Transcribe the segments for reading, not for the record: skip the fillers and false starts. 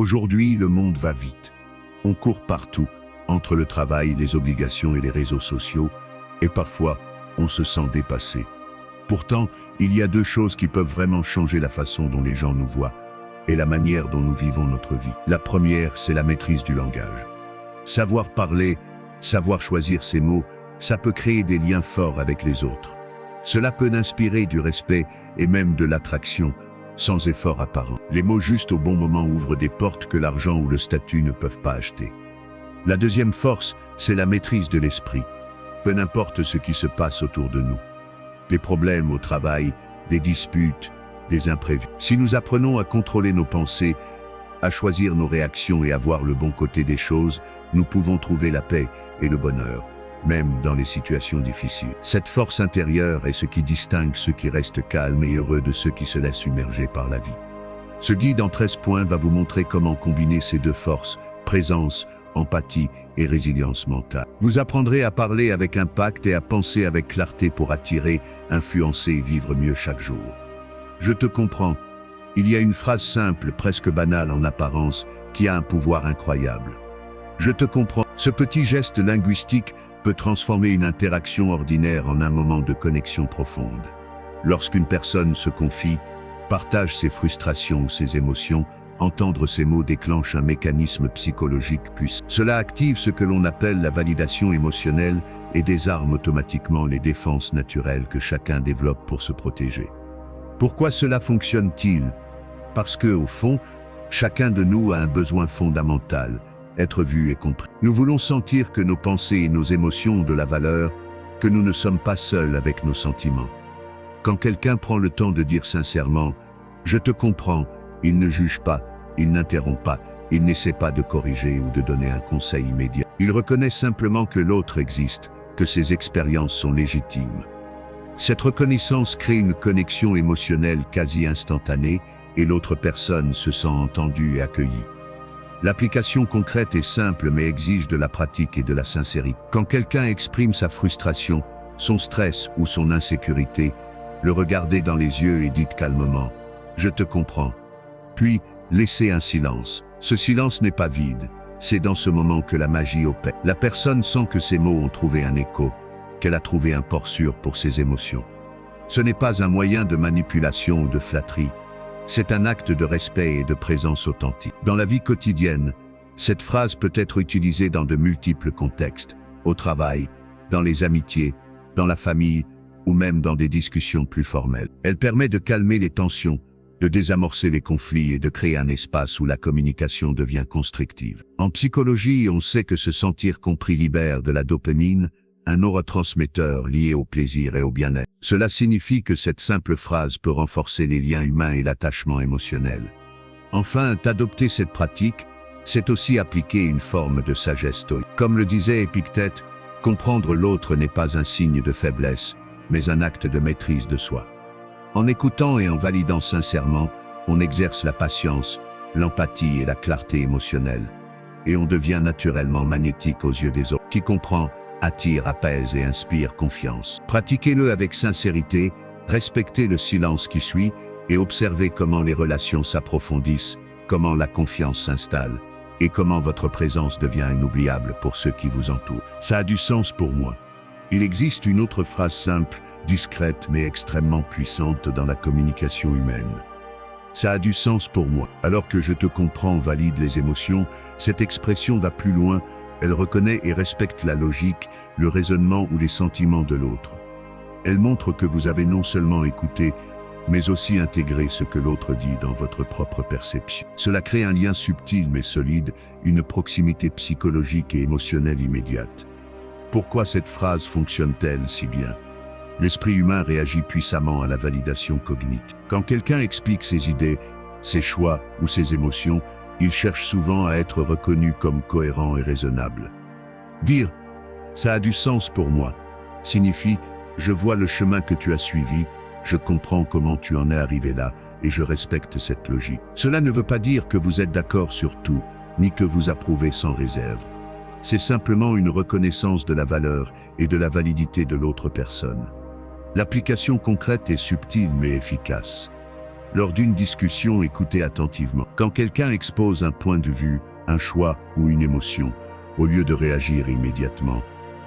Aujourd'hui, le monde va vite. On court partout, entre le travail, les obligations et les réseaux sociaux, et parfois, on se sent dépassé. Pourtant, il y a deux choses qui peuvent vraiment changer la façon dont les gens nous voient et la manière dont nous vivons notre vie. La première, c'est la maîtrise du langage. Savoir parler, savoir choisir ses mots, ça peut créer des liens forts avec les autres. Cela peut inspirer du respect et même de l'attraction, sans effort apparent. Les mots justes au bon moment ouvrent des portes que l'argent ou le statut ne peuvent pas acheter. La deuxième force, c'est la maîtrise de l'esprit. Peu importe ce qui se passe autour de nous. Des problèmes au travail, des disputes, des imprévus. Si nous apprenons à contrôler nos pensées, à choisir nos réactions et à voir le bon côté des choses, nous pouvons trouver la paix et le bonheur, même dans les situations difficiles. Cette force intérieure est ce qui distingue ceux qui restent calmes et heureux de ceux qui se laissent submerger par la vie. Ce guide en 13 points va vous montrer comment combiner ces deux forces, présence, empathie et résilience mentale. Vous apprendrez à parler avec impact et à penser avec clarté pour attirer, influencer et vivre mieux chaque jour. Je te comprends. Il y a une phrase simple, presque banale en apparence, qui a un pouvoir incroyable. Je te comprends. Ce petit geste linguistique peut transformer une interaction ordinaire en un moment de connexion profonde. Lorsqu'une personne se confie, partage ses frustrations ou ses émotions, entendre ces mots déclenche un mécanisme psychologique puissant. Cela active ce que l'on appelle la validation émotionnelle et désarme automatiquement les défenses naturelles que chacun développe pour se protéger. Pourquoi cela fonctionne-t-il? Parce que, au fond, chacun de nous a un besoin fondamental, être vu et compris. Nous voulons sentir que nos pensées et nos émotions ont de la valeur, que nous ne sommes pas seuls avec nos sentiments. Quand quelqu'un prend le temps de dire sincèrement « Je te comprends », il ne juge pas, il n'interrompt pas, il n'essaie pas de corriger ou de donner un conseil immédiat. Il reconnaît simplement que l'autre existe, que ses expériences sont légitimes. Cette reconnaissance crée une connexion émotionnelle quasi instantanée et l'autre personne se sent entendue et accueillie. L'application concrète est simple mais exige de la pratique et de la sincérité. Quand quelqu'un exprime sa frustration, son stress ou son insécurité, le regardez dans les yeux et dites calmement « Je te comprends ». Puis, laissez un silence. Ce silence n'est pas vide, c'est dans ce moment que la magie opère. La personne sent que ses mots ont trouvé un écho, qu'elle a trouvé un port sûr pour ses émotions. Ce n'est pas un moyen de manipulation ou de flatterie, c'est un acte de respect et de présence authentique. Dans la vie quotidienne, cette phrase peut être utilisée dans de multiples contextes, au travail, dans les amitiés, dans la famille ou même dans des discussions plus formelles. Elle permet de calmer les tensions, de désamorcer les conflits et de créer un espace où la communication devient constructive. En psychologie, on sait que se sentir compris libère de la dopamine, un neurotransmetteur lié au plaisir et au bien-être. Cela signifie que cette simple phrase peut renforcer les liens humains et l'attachement émotionnel. Enfin, adopter cette pratique, c'est aussi appliquer une forme de sagesse stoïque. Comme le disait Épictète, comprendre l'autre n'est pas un signe de faiblesse, mais un acte de maîtrise de soi. En écoutant et en validant sincèrement, on exerce la patience, l'empathie et la clarté émotionnelle. Et on devient naturellement magnétique aux yeux des autres. Qui comprend, attire, apaise et inspire confiance. Pratiquez-le avec sincérité, respectez le silence qui suit et observez comment les relations s'approfondissent, comment la confiance s'installe et comment votre présence devient inoubliable pour ceux qui vous entourent. Ça a du sens pour moi. Il existe une autre phrase simple, discrète mais extrêmement puissante dans la communication humaine. Ça a du sens pour moi. Alors que je te comprends valide les émotions, cette expression va plus loin. Elle reconnaît et respecte la logique, le raisonnement ou les sentiments de l'autre. Elle montre que vous avez non seulement écouté, mais aussi intégré ce que l'autre dit dans votre propre perception. Cela crée un lien subtil mais solide, une proximité psychologique et émotionnelle immédiate. Pourquoi cette phrase fonctionne-t-elle si bien? L'esprit humain réagit puissamment à la validation cognitive. Quand quelqu'un explique ses idées, ses choix ou ses émotions, il cherche souvent à être reconnu comme cohérent et raisonnable. Dire « ça a du sens pour moi » signifie « je vois le chemin que tu as suivi, je comprends comment tu en es arrivé là et je respecte cette logique ». Cela ne veut pas dire que vous êtes d'accord sur tout, ni que vous approuvez sans réserve. C'est simplement une reconnaissance de la valeur et de la validité de l'autre personne. L'application concrète est subtile mais efficace. Lors d'une discussion, écoutez attentivement. Quand quelqu'un expose un point de vue, un choix ou une émotion, au lieu de réagir immédiatement,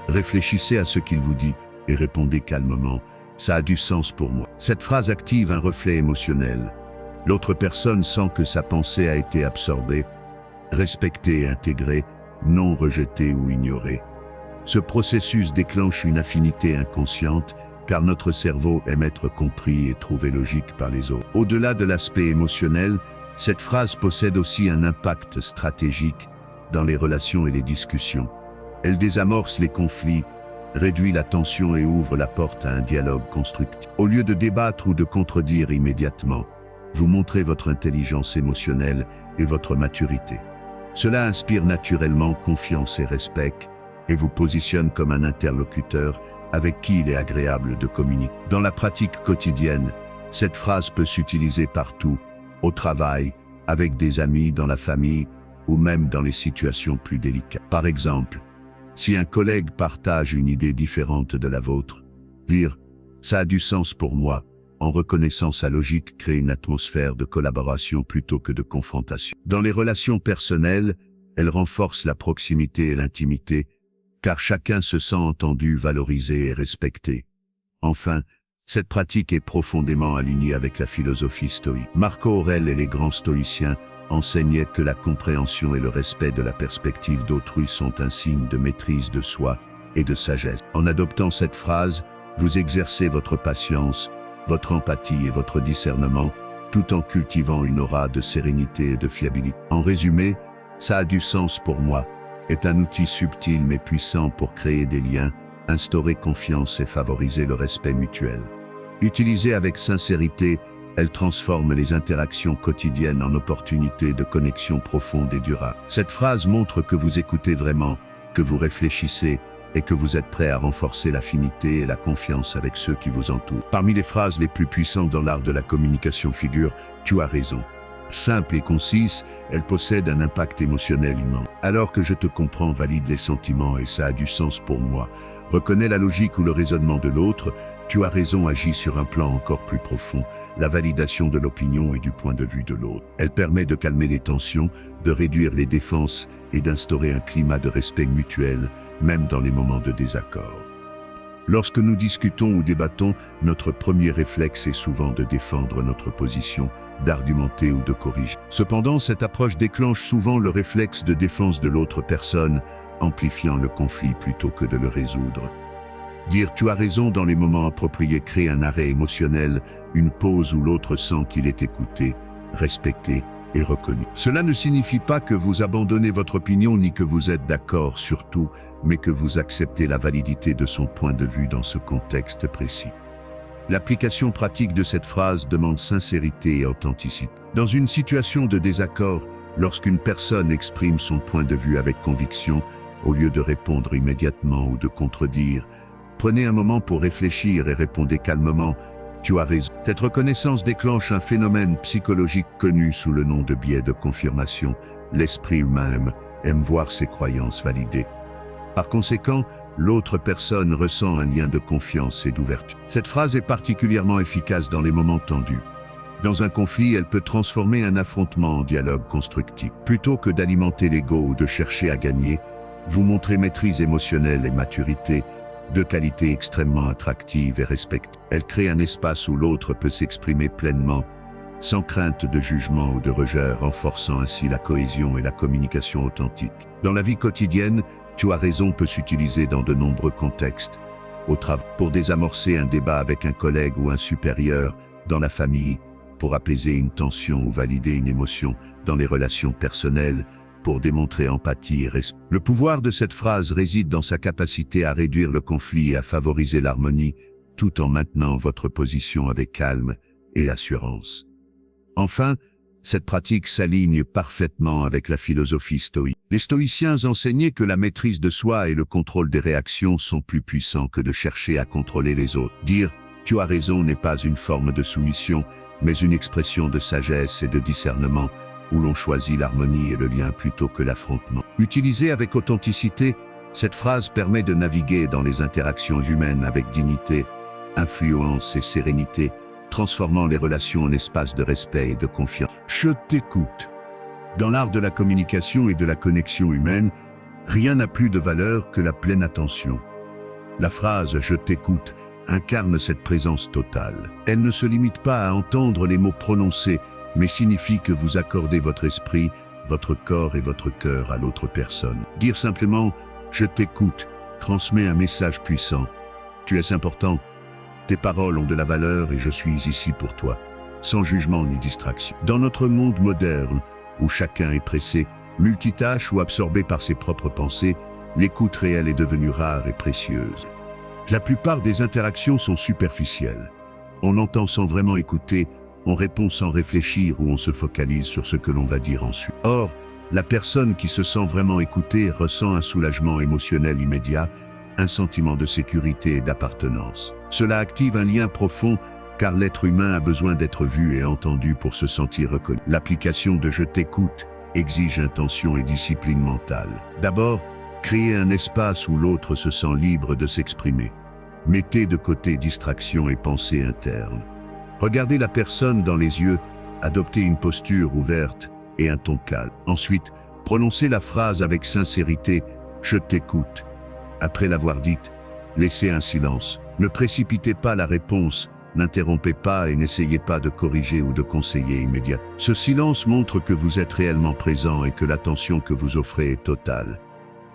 réfléchissez à ce qu'il vous dit et répondez calmement. Ça a du sens pour moi. Cette phrase active un reflet émotionnel. L'autre personne sent que sa pensée a été absorbée, respectée et intégrée, non rejetée ou ignorée. Ce processus déclenche une affinité inconsciente, car notre cerveau aime être compris et trouvé logique par les autres. Au-delà de l'aspect émotionnel, cette phrase possède aussi un impact stratégique dans les relations et les discussions. Elle désamorce les conflits, réduit la tension et ouvre la porte à un dialogue constructif. Au lieu de débattre ou de contredire immédiatement, vous montrez votre intelligence émotionnelle et votre maturité. Cela inspire naturellement confiance et respect et vous positionne comme un interlocuteur avec qui il est agréable de communiquer. Dans la pratique quotidienne, cette phrase peut s'utiliser partout, au travail, avec des amis, dans la famille ou même dans les situations plus délicates. Par exemple, si un collègue partage une idée différente de la vôtre, dire « ça a du sens pour moi », en reconnaissant sa logique, crée une atmosphère de collaboration plutôt que de confrontation. Dans les relations personnelles, elle renforce la proximité et l'intimité, car chacun se sent entendu, valorisé et respecté. Enfin, cette pratique est profondément alignée avec la philosophie stoïque. Marco Aurèle et les grands stoïciens enseignaient que la compréhension et le respect de la perspective d'autrui sont un signe de maîtrise de soi et de sagesse. En adoptant cette phrase, vous exercez votre patience, votre empathie et votre discernement, tout en cultivant une aura de sérénité et de fiabilité. En résumé, ça a du sens pour moi, est un outil subtil mais puissant pour créer des liens, instaurer confiance et favoriser le respect mutuel. Utilisée avec sincérité, elle transforme les interactions quotidiennes en opportunités de connexion profonde et durable. Cette phrase montre que vous écoutez vraiment, que vous réfléchissez et que vous êtes prêt à renforcer l'affinité et la confiance avec ceux qui vous entourent. Parmi les phrases les plus puissantes dans l'art de la communication figure « tu as raison ». Simple et concise, elle possède un impact émotionnel immense. Alors que je te comprends, valide les sentiments et ça a du sens pour moi. Reconnais la logique ou le raisonnement de l'autre, tu as raison agit sur un plan encore plus profond, la validation de l'opinion et du point de vue de l'autre. Elle permet de calmer les tensions, de réduire les défenses et d'instaurer un climat de respect mutuel, même dans les moments de désaccord. Lorsque nous discutons ou débattons, notre premier réflexe est souvent de défendre notre position, d'argumenter ou de corriger. Cependant, cette approche déclenche souvent le réflexe de défense de l'autre personne, amplifiant le conflit plutôt que de le résoudre. Dire « tu as raison » dans les moments appropriés crée un arrêt émotionnel, une pause où l'autre sent qu'il est écouté, respecté et reconnu. Cela ne signifie pas que vous abandonnez votre opinion ni que vous êtes d'accord sur tout, mais que vous acceptez la validité de son point de vue dans ce contexte précis. L'application pratique de cette phrase demande sincérité et authenticité. Dans une situation de désaccord, lorsqu'une personne exprime son point de vue avec conviction, au lieu de répondre immédiatement ou de contredire, prenez un moment pour réfléchir et répondez calmement « tu as raison ». Cette reconnaissance déclenche un phénomène psychologique connu sous le nom de biais de confirmation. L'esprit humain aime voir ses croyances validées. Par conséquent, l'autre personne ressent un lien de confiance et d'ouverture. Cette phrase est particulièrement efficace dans les moments tendus. Dans un conflit, elle peut transformer un affrontement en dialogue constructif. Plutôt que d'alimenter l'ego ou de chercher à gagner, vous montrez maîtrise émotionnelle et maturité, deux qualités extrêmement attractives et respectées. Elle crée un espace où l'autre peut s'exprimer pleinement, sans crainte de jugement ou de rejet, renforçant ainsi la cohésion et la communication authentique. Dans la vie quotidienne, tu as raison peut s'utiliser dans de nombreux contextes. Au travail, pour désamorcer un débat avec un collègue ou un supérieur, dans la famille, pour apaiser une tension ou valider une émotion, dans les relations personnelles, pour démontrer empathie et respect. Le pouvoir de cette phrase réside dans sa capacité à réduire le conflit et à favoriser l'harmonie, tout en maintenant votre position avec calme et assurance. Enfin, cette pratique s'aligne parfaitement avec la philosophie stoïque. Les stoïciens enseignaient que la maîtrise de soi et le contrôle des réactions sont plus puissants que de chercher à contrôler les autres. Dire « tu as raison » n'est pas une forme de soumission, mais une expression de sagesse et de discernement, où l'on choisit l'harmonie et le lien plutôt que l'affrontement. Utilisée avec authenticité, cette phrase permet de naviguer dans les interactions humaines avec dignité, influence et sérénité, transformant les relations en espaces de respect et de confiance. Je t'écoute. Dans l'art de la communication et de la connexion humaine, rien n'a plus de valeur que la pleine attention. La phrase « je t'écoute » incarne cette présence totale. Elle ne se limite pas à entendre les mots prononcés, mais signifie que vous accordez votre esprit, votre corps et votre cœur à l'autre personne. Dire simplement « je t'écoute » transmet un message puissant. Tu es important, tes paroles ont de la valeur et je suis ici pour toi, sans jugement ni distraction. Dans notre monde moderne, où chacun est pressé, multitâche ou absorbé par ses propres pensées, l'écoute réelle est devenue rare et précieuse. La plupart des interactions sont superficielles. On entend sans vraiment écouter, on répond sans réfléchir ou on se focalise sur ce que l'on va dire ensuite. Or, la personne qui se sent vraiment écoutée ressent un soulagement émotionnel immédiat, un sentiment de sécurité et d'appartenance. Cela active un lien profond car l'être humain a besoin d'être vu et entendu pour se sentir reconnu. L'application de « je t'écoute » exige intention et discipline mentale. D'abord, créez un espace où l'autre se sent libre de s'exprimer. Mettez de côté distraction et pensée interne. Regardez la personne dans les yeux, adoptez une posture ouverte et un ton calme. Ensuite, prononcez la phrase avec sincérité « je t'écoute ». Après l'avoir dite, laissez un silence. Ne précipitez pas la réponse, n'interrompez pas et n'essayez pas de corriger ou de conseiller immédiatement. Ce silence montre que vous êtes réellement présent et que l'attention que vous offrez est totale.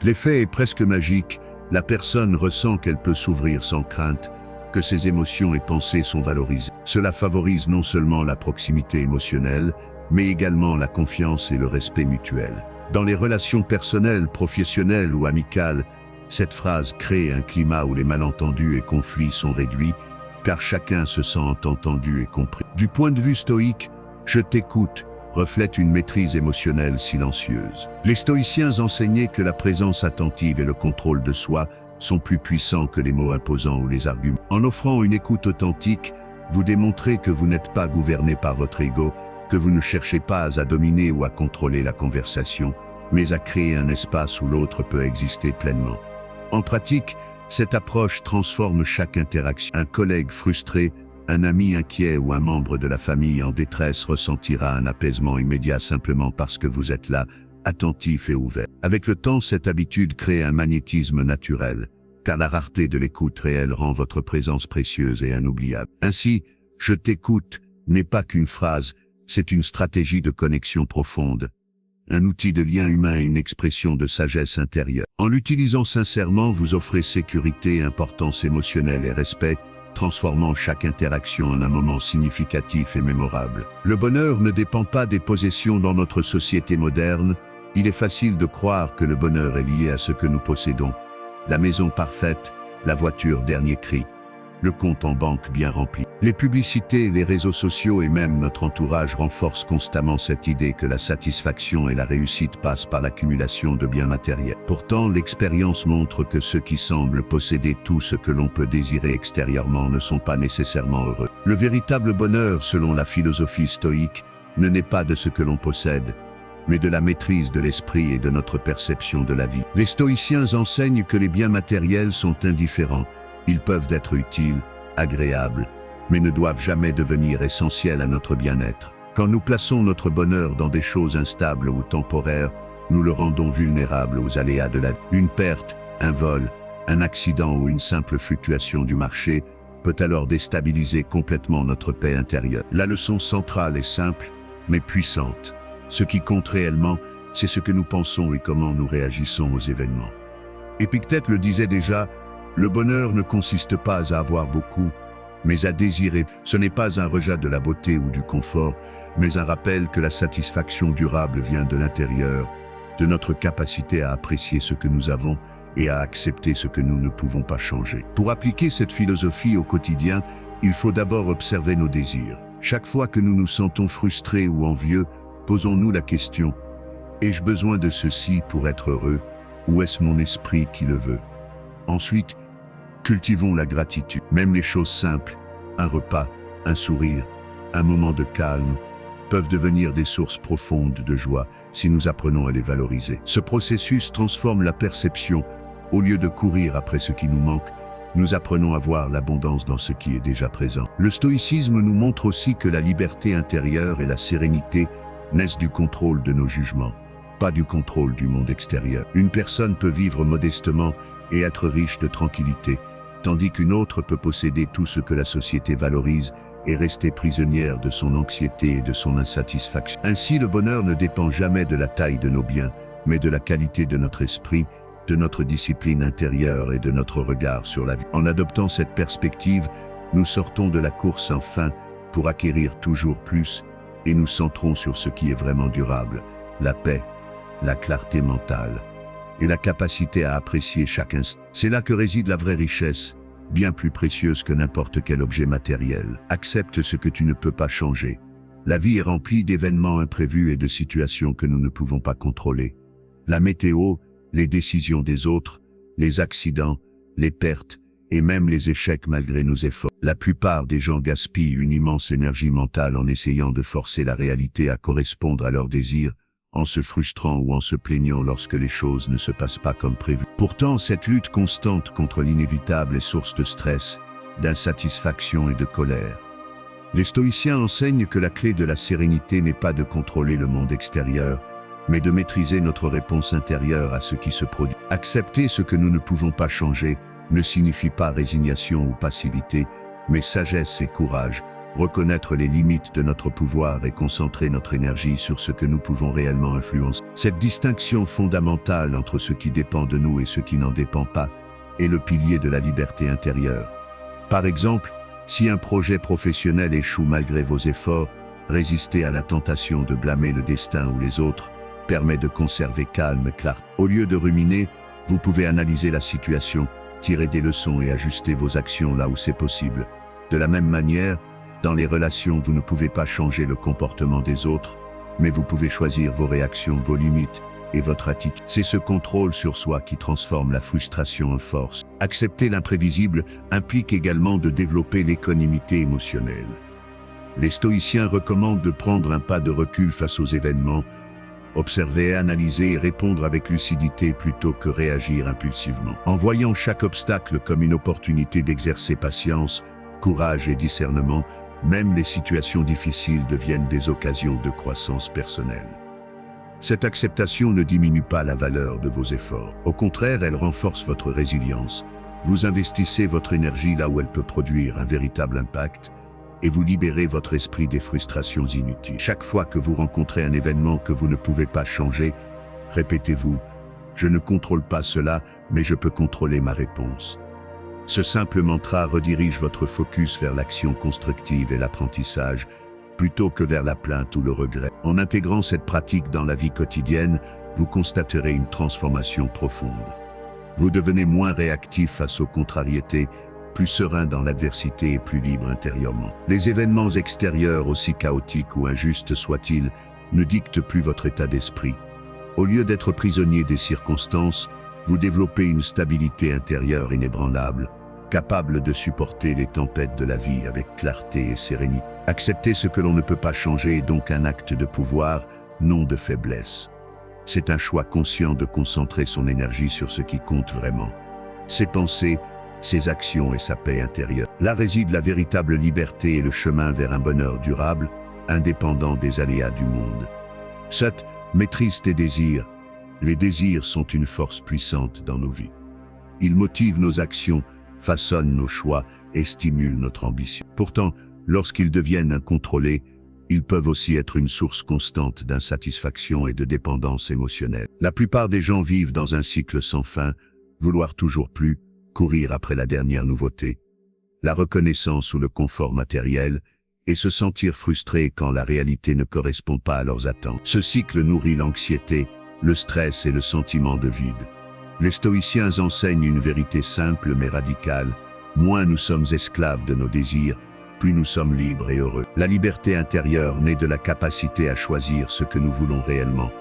L'effet est presque magique, la personne ressent qu'elle peut s'ouvrir sans crainte, que ses émotions et pensées sont valorisées. Cela favorise non seulement la proximité émotionnelle, mais également la confiance et le respect mutuel. Dans les relations personnelles, professionnelles ou amicales, cette phrase crée un climat où les malentendus et conflits sont réduits, car chacun se sent entendu et compris. Du point de vue stoïque, « je t'écoute » reflète une maîtrise émotionnelle silencieuse. Les stoïciens enseignaient que la présence attentive et le contrôle de soi sont plus puissants que les mots imposants ou les arguments. En offrant une écoute authentique, vous démontrez que vous n'êtes pas gouverné par votre ego, que vous ne cherchez pas à dominer ou à contrôler la conversation, mais à créer un espace où l'autre peut exister pleinement. En pratique, cette approche transforme chaque interaction. Un collègue frustré, un ami inquiet ou un membre de la famille en détresse ressentira un apaisement immédiat simplement parce que vous êtes là, attentif et ouvert. Avec le temps, cette habitude crée un magnétisme naturel, car la rareté de l'écoute réelle rend votre présence précieuse et inoubliable. Ainsi, « je t'écoute » n'est pas qu'une phrase, c'est une stratégie de connexion profonde, un outil de lien humain et une expression de sagesse intérieure. En l'utilisant sincèrement, vous offrez sécurité, importance émotionnelle et respect, transformant chaque interaction en un moment significatif et mémorable. Le bonheur ne dépend pas des possessions dans notre société moderne. Il est facile de croire que le bonheur est lié à ce que nous possédons. La maison parfaite, la voiture dernier cri, le compte en banque bien rempli. Les publicités, les réseaux sociaux et même notre entourage renforcent constamment cette idée que la satisfaction et la réussite passent par l'accumulation de biens matériels. Pourtant, l'expérience montre que ceux qui semblent posséder tout ce que l'on peut désirer extérieurement ne sont pas nécessairement heureux. Le véritable bonheur, selon la philosophie stoïque, ne naît pas de ce que l'on possède, mais de la maîtrise de l'esprit et de notre perception de la vie. Les stoïciens enseignent que les biens matériels sont indifférents. Ils peuvent être utiles, agréables, mais ne doivent jamais devenir essentiels à notre bien-être. Quand nous plaçons notre bonheur dans des choses instables ou temporaires, nous le rendons vulnérable aux aléas de la vie. Une perte, un vol, un accident ou une simple fluctuation du marché peut alors déstabiliser complètement notre paix intérieure. La leçon centrale est simple, mais puissante. Ce qui compte réellement, c'est ce que nous pensons et comment nous réagissons aux événements. Épictète le disait déjà, le bonheur ne consiste pas à avoir beaucoup, mais à désirer. Ce n'est pas un rejet de la beauté ou du confort, mais un rappel que la satisfaction durable vient de l'intérieur, de notre capacité à apprécier ce que nous avons et à accepter ce que nous ne pouvons pas changer. Pour appliquer cette philosophie au quotidien, il faut d'abord observer nos désirs. Chaque fois que nous nous sentons frustrés ou envieux, posons-nous la question, ai-je besoin de ceci pour être heureux, ou est-ce mon esprit qui le veut? Ensuite, cultivons la gratitude. Même les choses simples, un repas, un sourire, un moment de calme, peuvent devenir des sources profondes de joie si nous apprenons à les valoriser. Ce processus transforme la perception. Au lieu de courir après ce qui nous manque, nous apprenons à voir l'abondance dans ce qui est déjà présent. Le stoïcisme nous montre aussi que la liberté intérieure et la sérénité naissent du contrôle de nos jugements, pas du contrôle du monde extérieur. Une personne peut vivre modestement et être riche de tranquillité, tandis qu'une autre peut posséder tout ce que la société valorise et rester prisonnière de son anxiété et de son insatisfaction. Ainsi, le bonheur ne dépend jamais de la taille de nos biens, mais de la qualité de notre esprit, de notre discipline intérieure et de notre regard sur la vie. En adoptant cette perspective, nous sortons de la course sans fin pour acquérir toujours plus et nous centrons sur ce qui est vraiment durable, la paix, la clarté mentale et la capacité à apprécier chaque instant. C'est là que réside la vraie richesse, bien plus précieuse que n'importe quel objet matériel. Accepte ce que tu ne peux pas changer. La vie est remplie d'événements imprévus et de situations que nous ne pouvons pas contrôler. La météo, les décisions des autres, les accidents, les pertes et même les échecs malgré nos efforts. La plupart des gens gaspillent une immense énergie mentale en essayant de forcer la réalité à correspondre à leurs désirs, en se frustrant ou en se plaignant lorsque les choses ne se passent pas comme prévu. Pourtant, cette lutte constante contre l'inévitable est source de stress, d'insatisfaction et de colère. Les stoïciens enseignent que la clé de la sérénité n'est pas de contrôler le monde extérieur, mais de maîtriser notre réponse intérieure à ce qui se produit. Accepter ce que nous ne pouvons pas changer ne signifie pas résignation ou passivité, mais sagesse et courage, reconnaître les limites de notre pouvoir et concentrer notre énergie sur ce que nous pouvons réellement influencer. Cette distinction fondamentale entre ce qui dépend de nous et ce qui n'en dépend pas est le pilier de la liberté intérieure. Par exemple, si un projet professionnel échoue malgré vos efforts, résister à la tentation de blâmer le destin ou les autres permet de conserver calme et clarté. Au lieu de ruminer, vous pouvez analyser la situation, tirer des leçons et ajuster vos actions là où c'est possible. De la même manière, dans les relations, vous ne pouvez pas changer le comportement des autres, mais vous pouvez choisir vos réactions, vos limites et votre attitude. C'est ce contrôle sur soi qui transforme la frustration en force. Accepter l'imprévisible implique également de développer l'équanimité émotionnelle. Les stoïciens recommandent de prendre un pas de recul face aux événements, observer, analyser et répondre avec lucidité plutôt que réagir impulsivement. En voyant chaque obstacle comme une opportunité d'exercer patience, courage et discernement, même les situations difficiles deviennent des occasions de croissance personnelle. Cette acceptation ne diminue pas la valeur de vos efforts. Au contraire, elle renforce votre résilience. Vous investissez votre énergie là où elle peut produire un véritable impact, et vous libérez votre esprit des frustrations inutiles. Chaque fois que vous rencontrez un événement que vous ne pouvez pas changer, répétez-vous « Je ne contrôle pas cela, mais je peux contrôler ma réponse ». Ce simple mantra redirige votre focus vers l'action constructive et l'apprentissage, plutôt que vers la plainte ou le regret. En intégrant cette pratique dans la vie quotidienne, vous constaterez une transformation profonde. Vous devenez moins réactif face aux contrariétés, plus serein dans l'adversité et plus libre intérieurement. Les événements extérieurs, aussi chaotiques ou injustes soient-ils, ne dictent plus votre état d'esprit. Au lieu d'être prisonnier des circonstances, vous développez une stabilité intérieure inébranlable, capable de supporter les tempêtes de la vie avec clarté et sérénité. Accepter ce que l'on ne peut pas changer est donc un acte de pouvoir, non de faiblesse. C'est un choix conscient de concentrer son énergie sur ce qui compte vraiment. Ses pensées, ses actions et sa paix intérieure. Là réside la véritable liberté et le chemin vers un bonheur durable, indépendant des aléas du monde. 7. Maîtrise tes désirs. Les désirs sont une force puissante dans nos vies. Ils motivent nos actions, façonnent nos choix et stimulent notre ambition. Pourtant, lorsqu'ils deviennent incontrôlés, ils peuvent aussi être une source constante d'insatisfaction et de dépendance émotionnelle. La plupart des gens vivent dans un cycle sans fin, vouloir toujours plus, courir après la dernière nouveauté, la reconnaissance ou le confort matériel, et se sentir frustrés quand la réalité ne correspond pas à leurs attentes. Ce cycle nourrit l'anxiété, le stress et le sentiment de vide. Les stoïciens enseignent une vérité simple mais radicale. Moins nous sommes esclaves de nos désirs, plus nous sommes libres et heureux. La liberté intérieure naît de la capacité à choisir ce que nous voulons réellement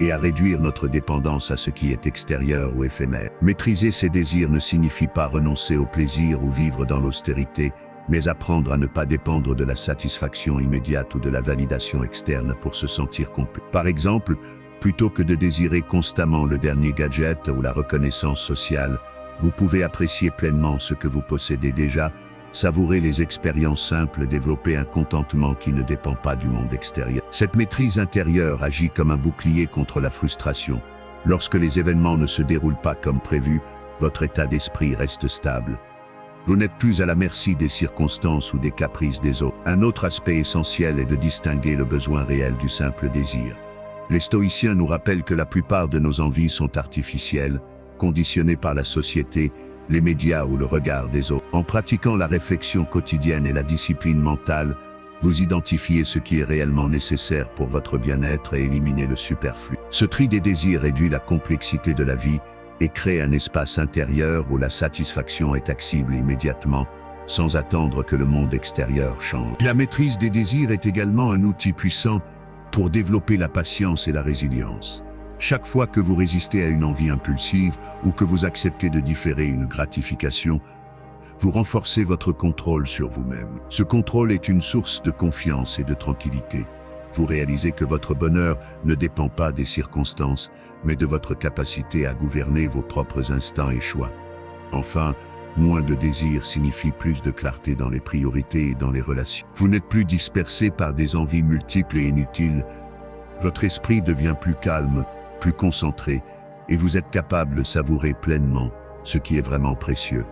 et à réduire notre dépendance à ce qui est extérieur ou éphémère. Maîtriser ses désirs ne signifie pas renoncer au plaisir ou vivre dans l'austérité, mais apprendre à ne pas dépendre de la satisfaction immédiate ou de la validation externe pour se sentir complet. Par exemple, plutôt que de désirer constamment le dernier gadget ou la reconnaissance sociale, vous pouvez apprécier pleinement ce que vous possédez déjà, savourer les expériences simples, développer un contentement qui ne dépend pas du monde extérieur. Cette maîtrise intérieure agit comme un bouclier contre la frustration. Lorsque les événements ne se déroulent pas comme prévu, votre état d'esprit reste stable. Vous n'êtes plus à la merci des circonstances ou des caprices des autres. Un autre aspect essentiel est de distinguer le besoin réel du simple désir. Les stoïciens nous rappellent que la plupart de nos envies sont artificielles, conditionnées par la société, les médias ou le regard des autres. En pratiquant la réflexion quotidienne et la discipline mentale, vous identifiez ce qui est réellement nécessaire pour votre bien-être et éliminez le superflu. Ce tri des désirs réduit la complexité de la vie et crée un espace intérieur où la satisfaction est accessible immédiatement, sans attendre que le monde extérieur change. La maîtrise des désirs est également un outil puissant pour développer la patience et la résilience. Chaque fois que vous résistez à une envie impulsive ou que vous acceptez de différer une gratification, vous renforcez votre contrôle sur vous-même. Ce contrôle est une source de confiance et de tranquillité. Vous réalisez que votre bonheur ne dépend pas des circonstances, mais de votre capacité à gouverner vos propres instincts et choix. Enfin, moins de désir signifie plus de clarté dans les priorités et dans les relations. Vous n'êtes plus dispersé par des envies multiples et inutiles. Votre esprit devient plus calme, plus concentré, et vous êtes capable de savourer pleinement ce qui est vraiment précieux.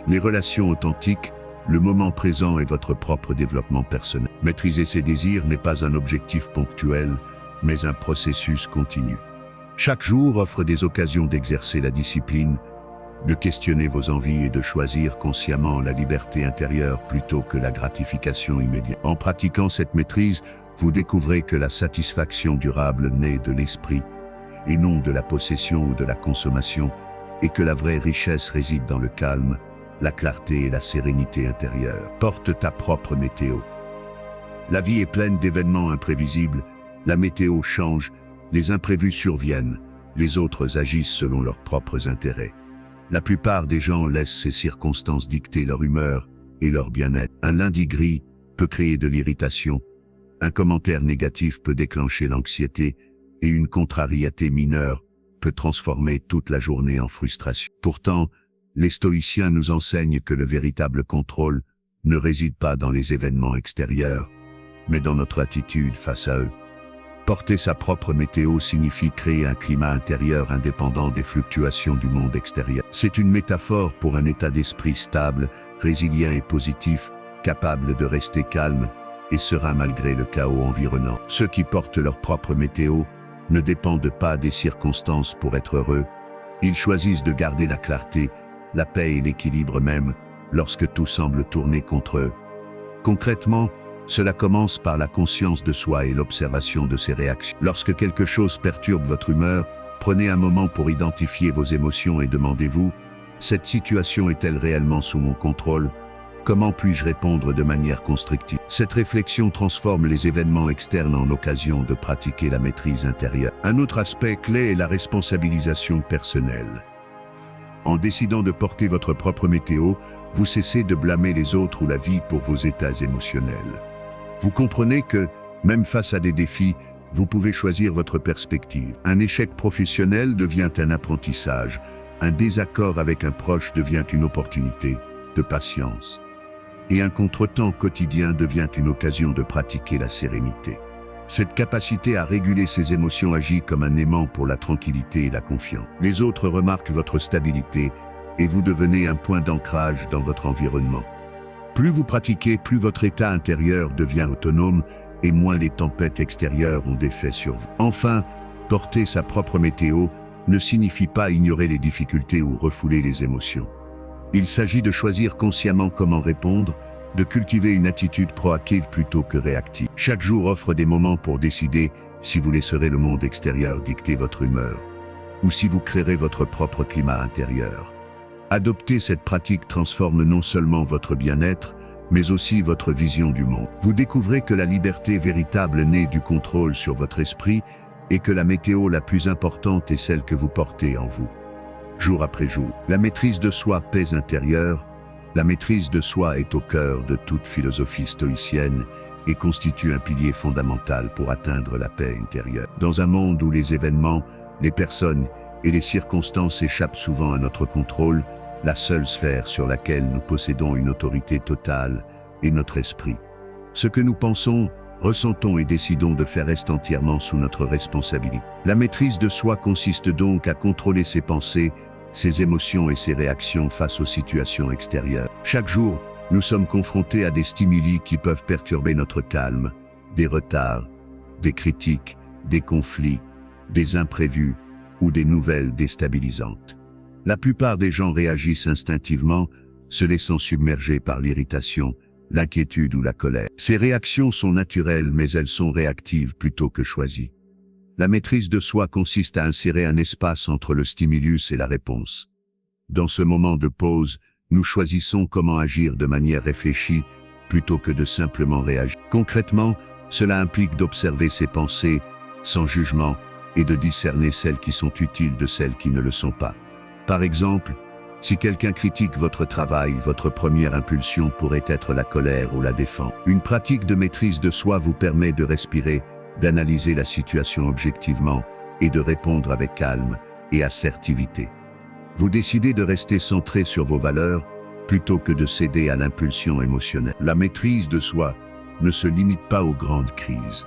Les relations authentiques, le moment présent et votre propre développement personnel. Maîtriser ses désirs n'est pas un objectif ponctuel, mais un processus continu. Chaque jour offre des occasions d'exercer la discipline, de questionner vos envies et de choisir consciemment la liberté intérieure plutôt que la gratification immédiate. En pratiquant cette maîtrise, vous découvrez que la satisfaction durable naît de l'esprit et non de la possession ou de la consommation, et que la vraie richesse réside dans le calme, la clarté et la sérénité intérieure. Porte ta propre météo. La vie est pleine d'événements imprévisibles, la météo change, les imprévus surviennent, les autres agissent selon leurs propres intérêts. La plupart des gens laissent ces circonstances dicter leur humeur et leur bien-être. Un lundi gris peut créer de l'irritation, un commentaire négatif peut déclencher l'anxiété et une contrariété mineure peut transformer toute la journée en frustration. Pourtant, les stoïciens nous enseignent que le véritable contrôle ne réside pas dans les événements extérieurs, mais dans notre attitude face à eux. Porter sa propre météo signifie créer un climat intérieur indépendant des fluctuations du monde extérieur. C'est une métaphore pour un état d'esprit stable, résilient et positif, capable de rester calme et serein malgré le chaos environnant. Ceux qui portent leur propre météo ne dépendent pas des circonstances pour être heureux. Ils choisissent de garder la clarté, la paix et l'équilibre même, lorsque tout semble tourner contre eux. Concrètement, cela commence par la conscience de soi et l'observation de ses réactions. Lorsque quelque chose perturbe votre humeur, prenez un moment pour identifier vos émotions et demandez-vous, cette situation est-elle réellement sous mon contrôle? Comment puis-je répondre de manière constructive? Cette réflexion transforme les événements externes en occasion de pratiquer la maîtrise intérieure. Un autre aspect clé est la responsabilisation personnelle. En décidant de porter votre propre météo, vous cessez de blâmer les autres ou la vie pour vos états émotionnels. Vous comprenez que, même face à des défis, vous pouvez choisir votre perspective. Un échec professionnel devient un apprentissage. Un désaccord avec un proche devient une opportunité de patience. Et un contretemps quotidien devient une occasion de pratiquer la sérénité. Cette capacité à réguler ses émotions agit comme un aimant pour la tranquillité et la confiance. Les autres remarquent votre stabilité et vous devenez un point d'ancrage dans votre environnement. Plus vous pratiquez, plus votre état intérieur devient autonome et moins les tempêtes extérieures ont d'effet sur vous. Enfin, porter sa propre météo ne signifie pas ignorer les difficultés ou refouler les émotions. Il s'agit de choisir consciemment comment répondre, de cultiver une attitude proactive plutôt que réactive. Chaque jour offre des moments pour décider si vous laisserez le monde extérieur dicter votre humeur, ou si vous créerez votre propre climat intérieur. Adopter cette pratique transforme non seulement votre bien-être, mais aussi votre vision du monde. Vous découvrez que la liberté véritable naît du contrôle sur votre esprit et que la météo la plus importante est celle que vous portez en vous. Jour après jour, la maîtrise de soi, paix intérieure, la maîtrise de soi est au cœur de toute philosophie stoïcienne et constitue un pilier fondamental pour atteindre la paix intérieure. Dans un monde où les événements, les personnes et les circonstances échappent souvent à notre contrôle, la seule sphère sur laquelle nous possédons une autorité totale est notre esprit. Ce que nous pensons, ressentons et décidons de faire reste entièrement sous notre responsabilité. La maîtrise de soi consiste donc à contrôler ses pensées, ses émotions et ses réactions face aux situations extérieures. Chaque jour, nous sommes confrontés à des stimuli qui peuvent perturber notre calme, des retards, des critiques, des conflits, des imprévus ou des nouvelles déstabilisantes. La plupart des gens réagissent instinctivement, se laissant submerger par l'irritation, l'inquiétude ou la colère. Ces réactions sont naturelles, mais elles sont réactives plutôt que choisies. La maîtrise de soi consiste à insérer un espace entre le stimulus et la réponse. Dans ce moment de pause, nous choisissons comment agir de manière réfléchie plutôt que de simplement réagir. Concrètement, cela implique d'observer ses pensées sans jugement et de discerner celles qui sont utiles de celles qui ne le sont pas. Par exemple, si quelqu'un critique votre travail, votre première impulsion pourrait être la colère ou la défense. Une pratique de maîtrise de soi vous permet de respirer, d'analyser la situation objectivement et de répondre avec calme et assertivité. Vous décidez de rester centré sur vos valeurs plutôt que de céder à l'impulsion émotionnelle. La maîtrise de soi ne se limite pas aux grandes crises.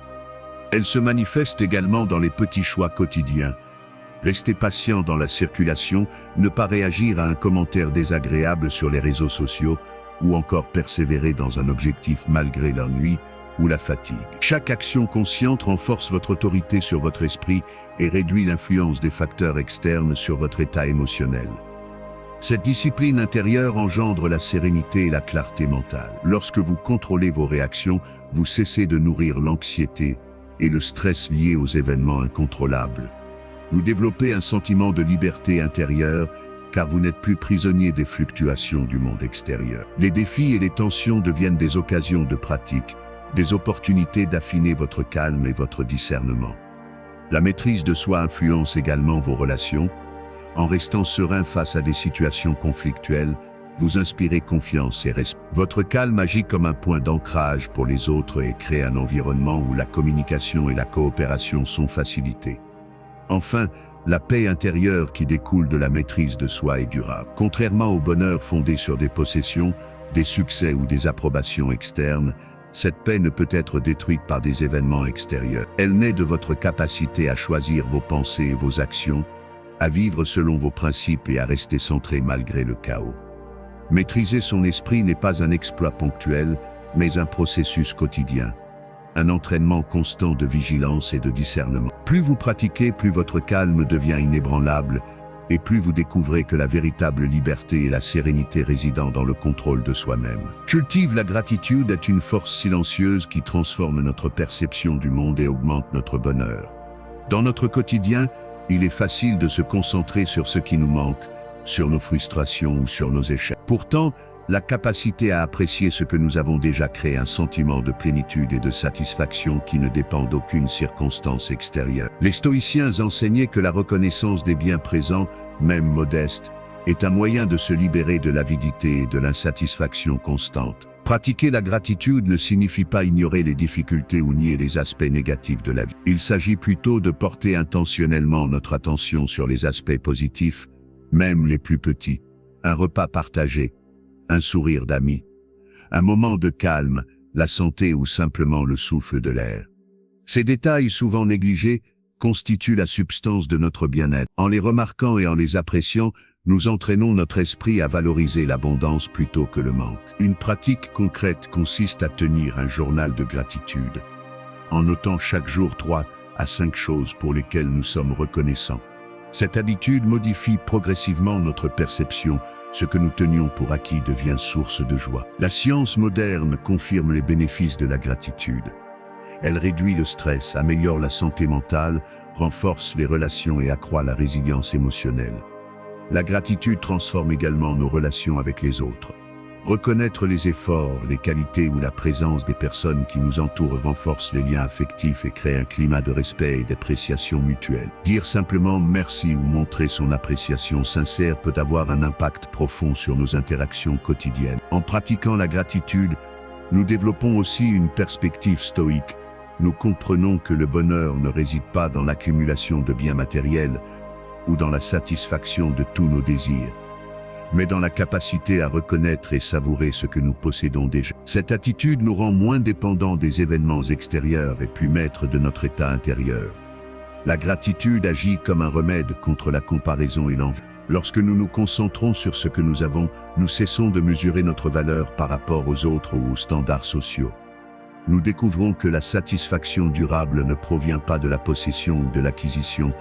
Elle se manifeste également dans les petits choix quotidiens. Rester patient dans la circulation, ne pas réagir à un commentaire désagréable sur les réseaux sociaux ou encore persévérer dans un objectif malgré l'ennui ou la fatigue. Chaque action consciente renforce votre autorité sur votre esprit et réduit l'influence des facteurs externes sur votre état émotionnel. Cette discipline intérieure engendre la sérénité et la clarté mentale. Lorsque vous contrôlez vos réactions, vous cessez de nourrir l'anxiété et le stress liés aux événements incontrôlables. Vous développez un sentiment de liberté intérieure car vous n'êtes plus prisonnier des fluctuations du monde extérieur. Les défis et les tensions deviennent des occasions de pratique, des opportunités d'affiner votre calme et votre discernement. La maîtrise de soi influence également vos relations. En restant serein face à des situations conflictuelles, vous inspirez confiance et respect. Votre calme agit comme un point d'ancrage pour les autres et crée un environnement où la communication et la coopération sont facilitées. Enfin, la paix intérieure qui découle de la maîtrise de soi est durable. Contrairement au bonheur fondé sur des possessions, des succès ou des approbations externes, cette paix ne peut être détruite par des événements extérieurs. Elle naît de votre capacité à choisir vos pensées et vos actions, à vivre selon vos principes et à rester centré malgré le chaos. Maîtriser son esprit n'est pas un exploit ponctuel, mais un processus quotidien. Un entraînement constant de vigilance et de discernement. Plus vous pratiquez, plus votre calme devient inébranlable, et plus vous découvrez que la véritable liberté et la sérénité résident dans le contrôle de soi-même. Cultive la gratitude est une force silencieuse qui transforme notre perception du monde et augmente notre bonheur. Dans notre quotidien, il est facile de se concentrer sur ce qui nous manque, sur nos frustrations ou sur nos échecs. Pourtant, la capacité à apprécier ce que nous avons déjà crée un sentiment de plénitude et de satisfaction qui ne dépend d'aucune circonstance extérieure. Les stoïciens enseignaient que la reconnaissance des biens présents, même modestes, est un moyen de se libérer de l'avidité et de l'insatisfaction constante. Pratiquer la gratitude ne signifie pas ignorer les difficultés ou nier les aspects négatifs de la vie. Il s'agit plutôt de porter intentionnellement notre attention sur les aspects positifs, même les plus petits. Un repas partagé, un sourire d'amis, un moment de calme, la santé ou simplement le souffle de l'air. Ces détails souvent négligés constituent la substance de notre bien-être. En les remarquant et en les appréciant, nous entraînons notre esprit à valoriser l'abondance plutôt que le manque. Une pratique concrète consiste à tenir un journal de gratitude, en notant chaque jour 3 à 5 choses pour lesquelles nous sommes reconnaissants. Cette habitude modifie progressivement notre perception. Ce que nous tenions pour acquis devient source de joie. La science moderne confirme les bénéfices de la gratitude. Elle réduit le stress, améliore la santé mentale, renforce les relations et accroît la résilience émotionnelle. La gratitude transforme également nos relations avec les autres. Reconnaître les efforts, les qualités ou la présence des personnes qui nous entourent renforce les liens affectifs et crée un climat de respect et d'appréciation mutuelle. Dire simplement merci ou montrer son appréciation sincère peut avoir un impact profond sur nos interactions quotidiennes. En pratiquant la gratitude, nous développons aussi une perspective stoïque. Nous comprenons que le bonheur ne réside pas dans l'accumulation de biens matériels, ou dans la satisfaction de tous nos désirs, mais dans la capacité à reconnaître et savourer ce que nous possédons déjà. Cette attitude nous rend moins dépendants des événements extérieurs et plus maîtres de notre état intérieur. La gratitude agit comme un remède contre la comparaison et l'envie. Lorsque nous nous concentrons sur ce que nous avons, nous cessons de mesurer notre valeur par rapport aux autres ou aux standards sociaux. Nous découvrons que la satisfaction durable ne provient pas de la possession ou de l'acquisition,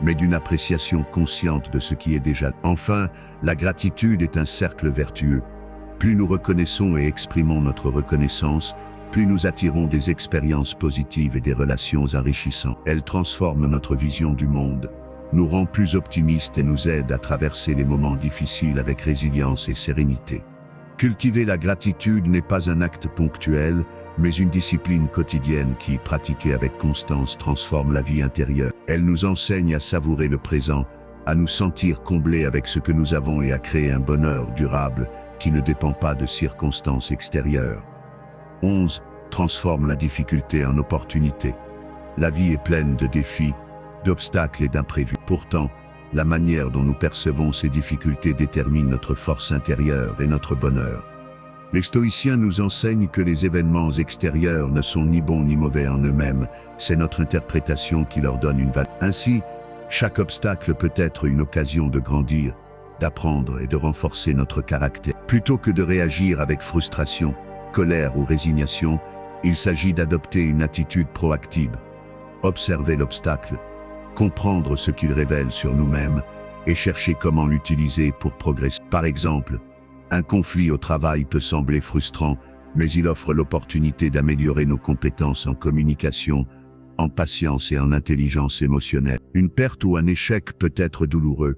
mais d'une appréciation consciente de ce qui est déjà. Enfin, la gratitude est un cercle vertueux. Plus nous reconnaissons et exprimons notre reconnaissance, plus nous attirons des expériences positives et des relations enrichissantes. Elle transforme notre vision du monde, nous rend plus optimistes et nous aide à traverser les moments difficiles avec résilience et sérénité. Cultiver la gratitude n'est pas un acte ponctuel, mais une discipline quotidienne qui, pratiquée avec constance, transforme la vie intérieure. Elle nous enseigne à savourer le présent, à nous sentir comblés avec ce que nous avons et à créer un bonheur durable qui ne dépend pas de circonstances extérieures. 11. Transforme la difficulté en opportunité. La vie est pleine de défis, d'obstacles et d'imprévus. Pourtant, la manière dont nous percevons ces difficultés détermine notre force intérieure et notre bonheur. Les stoïciens nous enseignent que les événements extérieurs ne sont ni bons ni mauvais en eux-mêmes, c'est notre interprétation qui leur donne une valeur. Ainsi, chaque obstacle peut être une occasion de grandir, d'apprendre et de renforcer notre caractère. Plutôt que de réagir avec frustration, colère ou résignation, il s'agit d'adopter une attitude proactive. Observer l'obstacle, comprendre ce qu'il révèle sur nous-mêmes et chercher comment l'utiliser pour progresser. Par exemple, un conflit au travail peut sembler frustrant, mais il offre l'opportunité d'améliorer nos compétences en communication, en patience et en intelligence émotionnelle. Une perte ou un échec peut être douloureux,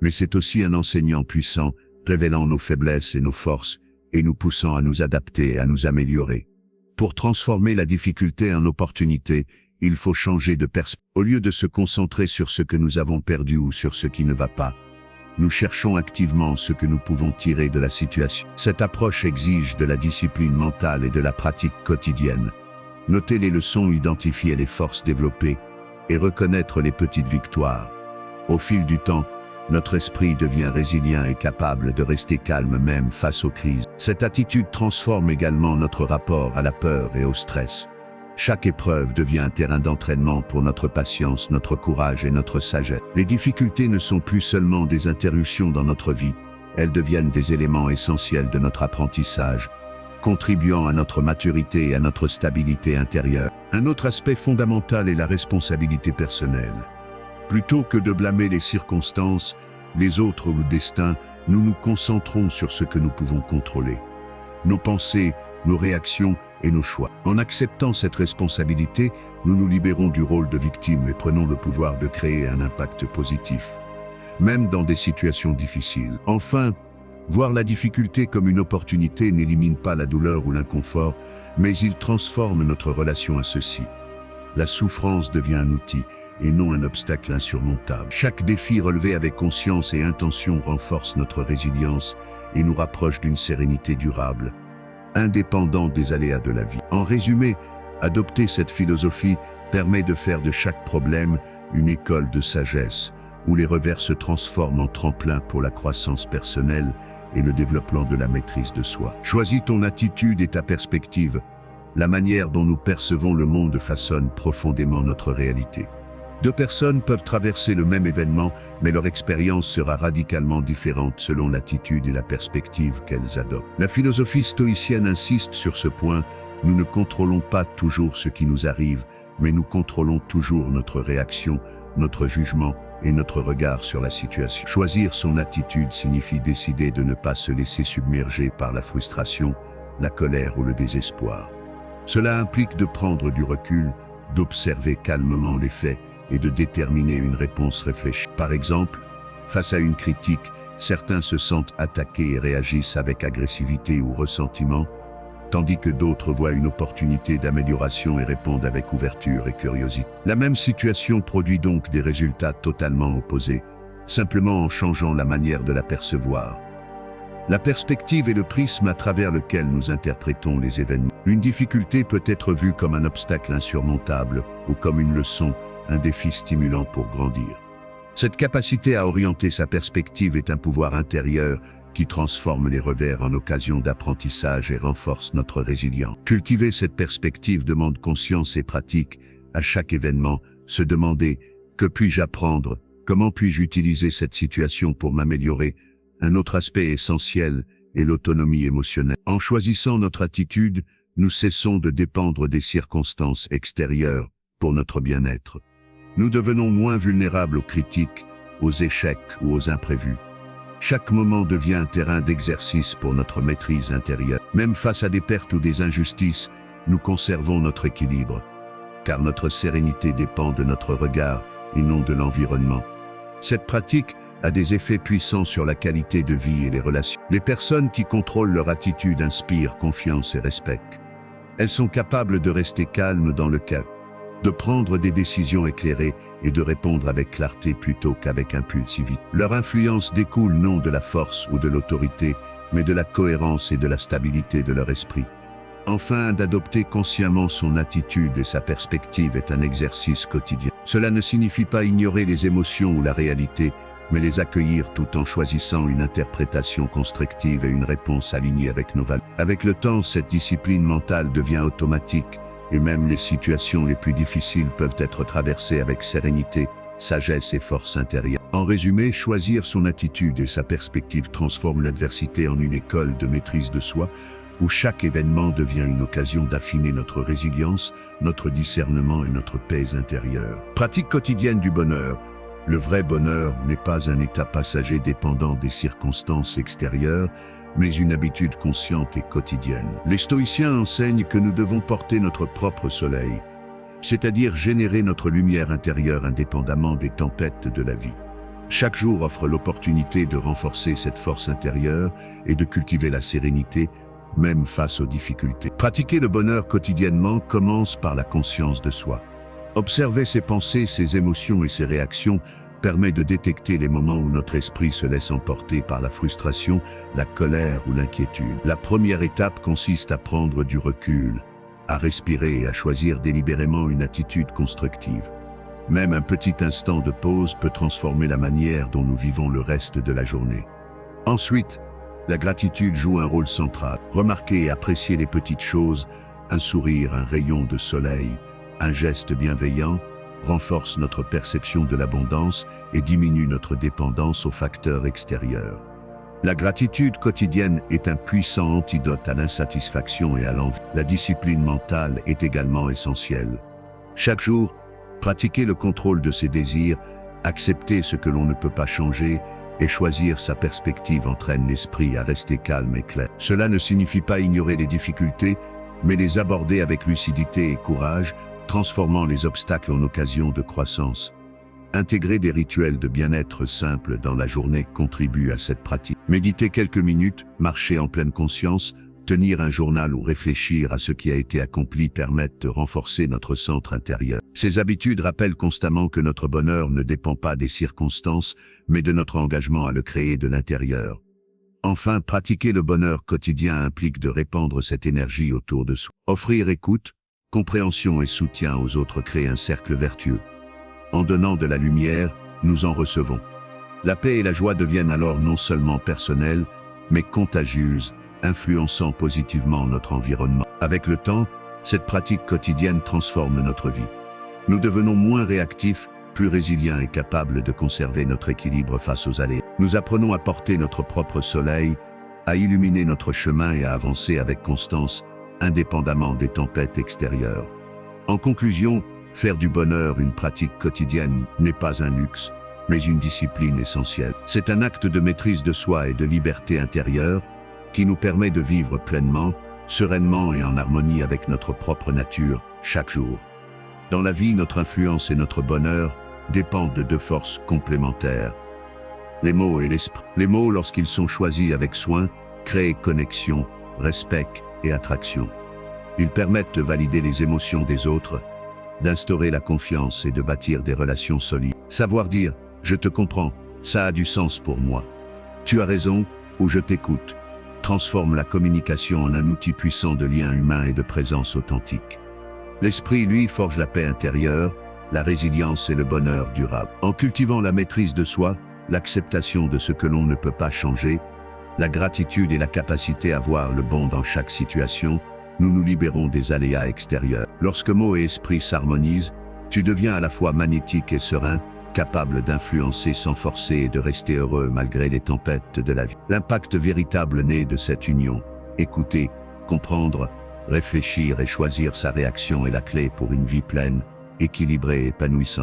mais c'est aussi un enseignant puissant, révélant nos faiblesses et nos forces, et nous poussant à nous adapter et à nous améliorer. Pour transformer la difficulté en opportunité, il faut changer de perspective. Au lieu de se concentrer sur ce que nous avons perdu ou sur ce qui ne va pas, nous cherchons activement ce que nous pouvons tirer de la situation. Cette approche exige de la discipline mentale et de la pratique quotidienne. Noter les leçons, identifier les forces développées et reconnaître les petites victoires. Au fil du temps, notre esprit devient résilient et capable de rester calme même face aux crises. Cette attitude transforme également notre rapport à la peur et au stress. Chaque épreuve devient un terrain d'entraînement pour notre patience, notre courage et notre sagesse. Les difficultés ne sont plus seulement des interruptions dans notre vie, elles deviennent des éléments essentiels de notre apprentissage, contribuant à notre maturité et à notre stabilité intérieure. Un autre aspect fondamental est la responsabilité personnelle. Plutôt que de blâmer les circonstances, les autres ou le destin, nous nous concentrons sur ce que nous pouvons contrôler. Nos pensées, nos réactions et nos choix. En acceptant cette responsabilité, nous nous libérons du rôle de victime et prenons le pouvoir de créer un impact positif, même dans des situations difficiles. Enfin, voir la difficulté comme une opportunité n'élimine pas la douleur ou l'inconfort, mais il transforme notre relation à ceux-ci. La souffrance devient un outil et non un obstacle insurmontable. Chaque défi relevé avec conscience et intention renforce notre résilience et nous rapproche d'une sérénité durable, indépendante des aléas de la vie. En résumé, adopter cette philosophie permet de faire de chaque problème une école de sagesse, où les revers se transforment en tremplin pour la croissance personnelle et le développement de la maîtrise de soi. Choisis ton attitude et ta perspective. La manière dont nous percevons le monde façonne profondément notre réalité. Deux personnes peuvent traverser le même événement, mais leur expérience sera radicalement différente selon l'attitude et la perspective qu'elles adoptent. La philosophie stoïcienne insiste sur ce point: nous ne contrôlons pas toujours ce qui nous arrive, mais nous contrôlons toujours notre réaction, notre jugement et notre regard sur la situation. Choisir son attitude signifie décider de ne pas se laisser submerger par la frustration, la colère ou le désespoir. Cela implique de prendre du recul, d'observer calmement les faits et de déterminer une réponse réfléchie. Par exemple, face à une critique, certains se sentent attaqués et réagissent avec agressivité ou ressentiment, tandis que d'autres voient une opportunité d'amélioration et répondent avec ouverture et curiosité. La même situation produit donc des résultats totalement opposés, simplement en changeant la manière de la percevoir. La perspective est le prisme à travers lequel nous interprétons les événements. Une difficulté peut être vue comme un obstacle insurmontable ou comme une leçon, un défi stimulant pour grandir. Cette capacité à orienter sa perspective est un pouvoir intérieur qui transforme les revers en occasion d'apprentissage et renforce notre résilience. Cultiver cette perspective demande conscience et pratique. À chaque événement, se demander « Que puis-je apprendre ? Comment puis-je utiliser cette situation pour m'améliorer ?» Un autre aspect essentiel est l'autonomie émotionnelle. En choisissant notre attitude, nous cessons de dépendre des circonstances extérieures pour notre bien-être. Nous devenons moins vulnérables aux critiques, aux échecs ou aux imprévus. Chaque moment devient un terrain d'exercice pour notre maîtrise intérieure. Même face à des pertes ou des injustices, nous conservons notre équilibre, car notre sérénité dépend de notre regard et non de l'environnement. Cette pratique a des effets puissants sur la qualité de vie et les relations. Les personnes qui contrôlent leur attitude inspirent confiance et respect. Elles sont capables de rester calmes dans le chaos, de prendre des décisions éclairées et de répondre avec clarté plutôt qu'avec impulsivité. Leur influence découle non de la force ou de l'autorité, mais de la cohérence et de la stabilité de leur esprit. Enfin, d'adopter consciemment son attitude et sa perspective est un exercice quotidien. Cela ne signifie pas ignorer les émotions ou la réalité, mais les accueillir tout en choisissant une interprétation constructive et une réponse alignée avec nos valeurs. Avec le temps, cette discipline mentale devient automatique, et même les situations les plus difficiles peuvent être traversées avec sérénité, sagesse et force intérieure. En résumé, choisir son attitude et sa perspective transforme l'adversité en une école de maîtrise de soi, où chaque événement devient une occasion d'affiner notre résilience, notre discernement et notre paix intérieure. Pratique quotidienne du bonheur. Le vrai bonheur n'est pas un état passager dépendant des circonstances extérieures, mais une habitude consciente et quotidienne. Les stoïciens enseignent que nous devons porter notre propre soleil, c'est-à-dire générer notre lumière intérieure indépendamment des tempêtes de la vie. Chaque jour offre l'opportunité de renforcer cette force intérieure et de cultiver la sérénité, même face aux difficultés. Pratiquer le bonheur quotidiennement commence par la conscience de soi. Observer ses pensées, ses émotions et ses réactions permet de détecter les moments où notre esprit se laisse emporter par la frustration, la colère ou l'inquiétude. La première étape consiste à prendre du recul, à respirer et à choisir délibérément une attitude constructive. Même un petit instant de pause peut transformer la manière dont nous vivons le reste de la journée. Ensuite, la gratitude joue un rôle central. Remarquer et apprécier les petites choses, un sourire, un rayon de soleil, un geste bienveillant, renforce notre perception de l'abondance et diminue notre dépendance aux facteurs extérieurs. La gratitude quotidienne est un puissant antidote à l'insatisfaction et à l'envie. La discipline mentale est également essentielle. Chaque jour, pratiquer le contrôle de ses désirs, accepter ce que l'on ne peut pas changer et choisir sa perspective entraîne l'esprit à rester calme et clair. Cela ne signifie pas ignorer les difficultés, mais les aborder avec lucidité et courage, transformant les obstacles en occasion de croissance. Intégrer des rituels de bien-être simples dans la journée contribue à cette pratique. Méditer quelques minutes, marcher en pleine conscience, tenir un journal ou réfléchir à ce qui a été accompli permettent de renforcer notre centre intérieur. Ces habitudes rappellent constamment que notre bonheur ne dépend pas des circonstances, mais de notre engagement à le créer de l'intérieur. Enfin, pratiquer le bonheur quotidien implique de répandre cette énergie autour de soi. Offrir écoute, compréhension et soutien aux autres crée un cercle vertueux. En donnant de la lumière, nous en recevons. La paix et la joie deviennent alors non seulement personnelles, mais contagieuses, influençant positivement notre environnement. Avec le temps, cette pratique quotidienne transforme notre vie. Nous devenons moins réactifs, plus résilients et capables de conserver notre équilibre face aux aléas. Nous apprenons à porter notre propre soleil, à illuminer notre chemin et à avancer avec constance, indépendamment des tempêtes extérieures. En conclusion, faire du bonheur une pratique quotidienne n'est pas un luxe, mais une discipline essentielle. C'est un acte de maîtrise de soi et de liberté intérieure qui nous permet de vivre pleinement, sereinement et en harmonie avec notre propre nature, chaque jour. Dans la vie, notre influence et notre bonheur dépendent de deux forces complémentaires, les mots et l'esprit. Les mots, lorsqu'ils sont choisis avec soin, créent connexion, respect et attraction. Ils permettent de valider les émotions des autres, d'instaurer la confiance et de bâtir des relations solides. Savoir dire « je te comprends », ça a du sens pour moi. Tu as raison ou je t'écoute transforme la communication en un outil puissant de lien humain et de présence authentique. L'esprit, lui, forge la paix intérieure, la résilience et le bonheur durable. En cultivant la maîtrise de soi, l'acceptation de ce que l'on ne peut pas changer, la gratitude et la capacité à voir le bon dans chaque situation, nous nous libérons des aléas extérieurs. Lorsque mots et esprit s'harmonisent, tu deviens à la fois magnétique et serein, capable d'influencer sans forcer et de rester heureux malgré les tempêtes de la vie. L'impact véritable naît de cette union. Écouter, comprendre, réfléchir et choisir sa réaction est la clé pour une vie pleine, équilibrée et épanouissante.